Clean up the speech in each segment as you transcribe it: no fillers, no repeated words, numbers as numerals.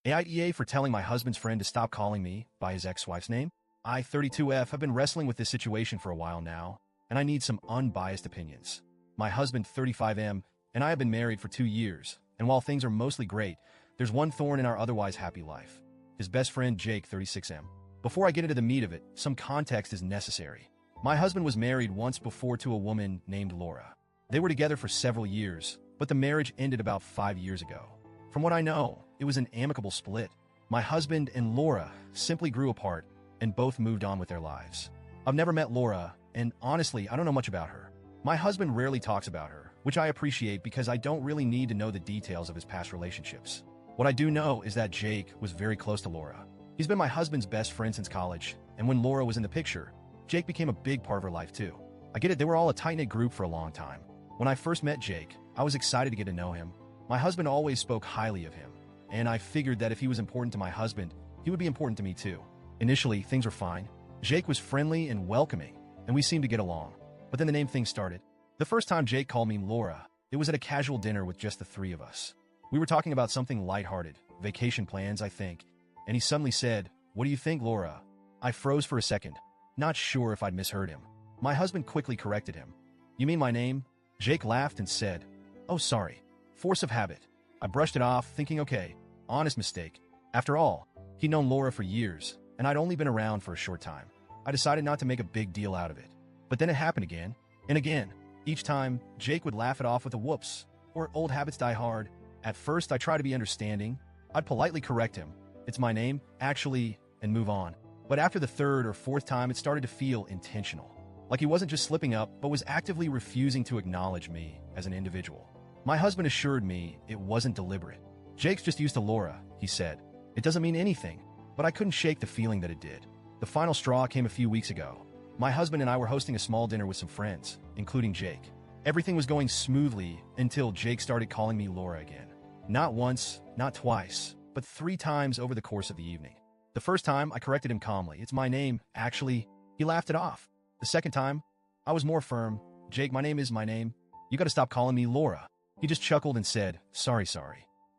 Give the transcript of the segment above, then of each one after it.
AITA for telling my husband's friend to stop calling me by his ex-wife's name. I, 32F, have been wrestling with this situation for a while now, and I need some unbiased opinions. My husband, 35M, and I have been married for 2 years, and while things are mostly great, there's one thorn in our otherwise happy life. His best friend, Jake, 36M. Before I get into the meat of it, some context is necessary. My husband was married once before to a woman named Laura. They were together for several years, but the marriage ended about 5 years ago. From what I know, it was an amicable split. My husband and Laura simply grew apart and both moved on with their lives. I've never met Laura, and honestly, I don't know much about her. My husband rarely talks about her, which I appreciate because I don't really need to know the details of his past relationships. What I do know is that Jake was very close to Laura. He's been my husband's best friend since college, and when Laura was in the picture, Jake became a big part of her life too. I get it, they were all a tight-knit group for a long time. When I first met Jake, I was excited to get to know him. My husband always spoke highly of him, and I figured that if he was important to my husband, he would be important to me too. Initially, things were fine. Jake was friendly and welcoming, and we seemed to get along. But then the name thing started. The first time Jake called me Laura, it was at a casual dinner with just the three of us. We were talking about something lighthearted, vacation plans, I think, and he suddenly said, "What do you think, Laura?" I froze for a second, not sure if I'd misheard him. My husband quickly corrected him. "You mean my name?" Jake laughed and said, "Oh, sorry. Force of habit." I brushed it off, thinking, okay, honest mistake. After all, he'd known Laura for years, and I'd only been around for a short time. I decided not to make a big deal out of it. But then it happened again, and again. Each time, Jake would laugh it off with a whoops, or old habits die hard. At first, I tried to be understanding. I'd politely correct him. "It's my name, actually," and move on. But after the third or fourth time, it started to feel intentional. Like he wasn't just slipping up, but was actively refusing to acknowledge me as an individual. My husband assured me it wasn't deliberate. "Jake's just used to Laura," he said. "It doesn't mean anything," but I couldn't shake the feeling that it did. The final straw came a few weeks ago. My husband and I were hosting a small dinner with some friends, including Jake. Everything was going smoothly until Jake started calling me Laura again. Not once, not twice, but 3 times over the course of the evening. The first time, I corrected him calmly. "It's my name, actually." He laughed it off. The second time, I was more firm. "Jake, my name is my name. You gotta stop calling me Laura." He just chuckled and said, Sorry.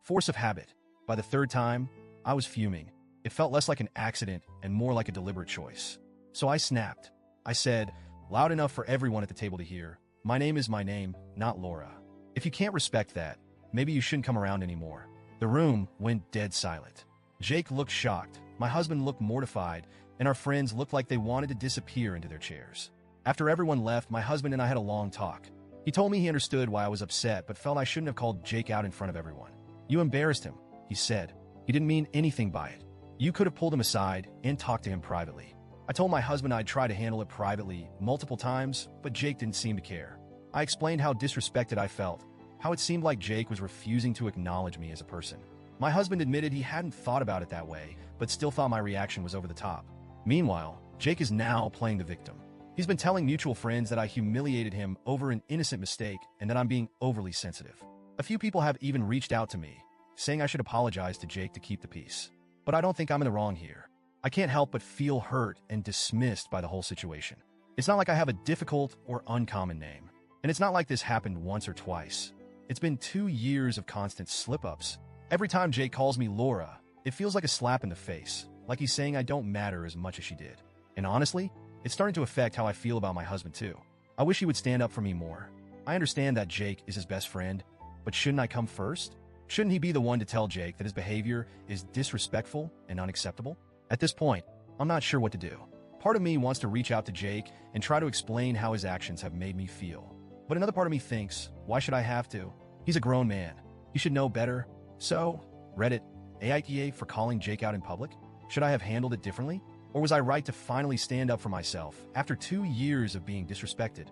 Force of habit. By the third time, I was fuming. It felt less like an accident and more like a deliberate choice. So I snapped. I said, loud enough for everyone at the table to hear, "My name is my name, not Laura. If you can't respect that, maybe you shouldn't come around anymore." The room went dead silent. Jake looked shocked, my husband looked mortified, and our friends looked like they wanted to disappear into their chairs. After everyone left, my husband and I had a long talk. He told me he understood why I was upset, but felt I shouldn't have called Jake out in front of everyone. "You embarrassed him," he said. "He didn't mean anything by it. You could have pulled him aside and talked to him privately." I told my husband I'd try to handle it privately multiple times, but Jake didn't seem to care. I explained how disrespected I felt, how it seemed like Jake was refusing to acknowledge me as a person. My husband admitted he hadn't thought about it that way, but still thought my reaction was over the top. Meanwhile, Jake is now playing the victim. He's been telling mutual friends that I humiliated him over an innocent mistake and that I'm being overly sensitive. A few people have even reached out to me, saying I should apologize to Jake to keep the peace. But I don't think I'm in the wrong here. I can't help but feel hurt and dismissed by the whole situation. It's not like I have a difficult or uncommon name. And it's not like this happened once or twice. It's been 2 years of constant slip-ups. Every time Jake calls me Laura, it feels like a slap in the face, like he's saying I don't matter as much as she did. And honestly, it's starting to affect how I feel about my husband too. I wish he would stand up for me more. I understand that Jake is his best friend, but shouldn't I come first? Shouldn't he be the one to tell Jake that his behavior is disrespectful and unacceptable? At this point, I'm not sure what to do. Part of me wants to reach out to Jake and try to explain how his actions have made me feel. But another part of me thinks, why should I have to? He's a grown man. He should know better. So, Reddit, AITA for calling Jake out in public? Should I have handled it differently? Or was I right to finally stand up for myself after 2 years of being disrespected?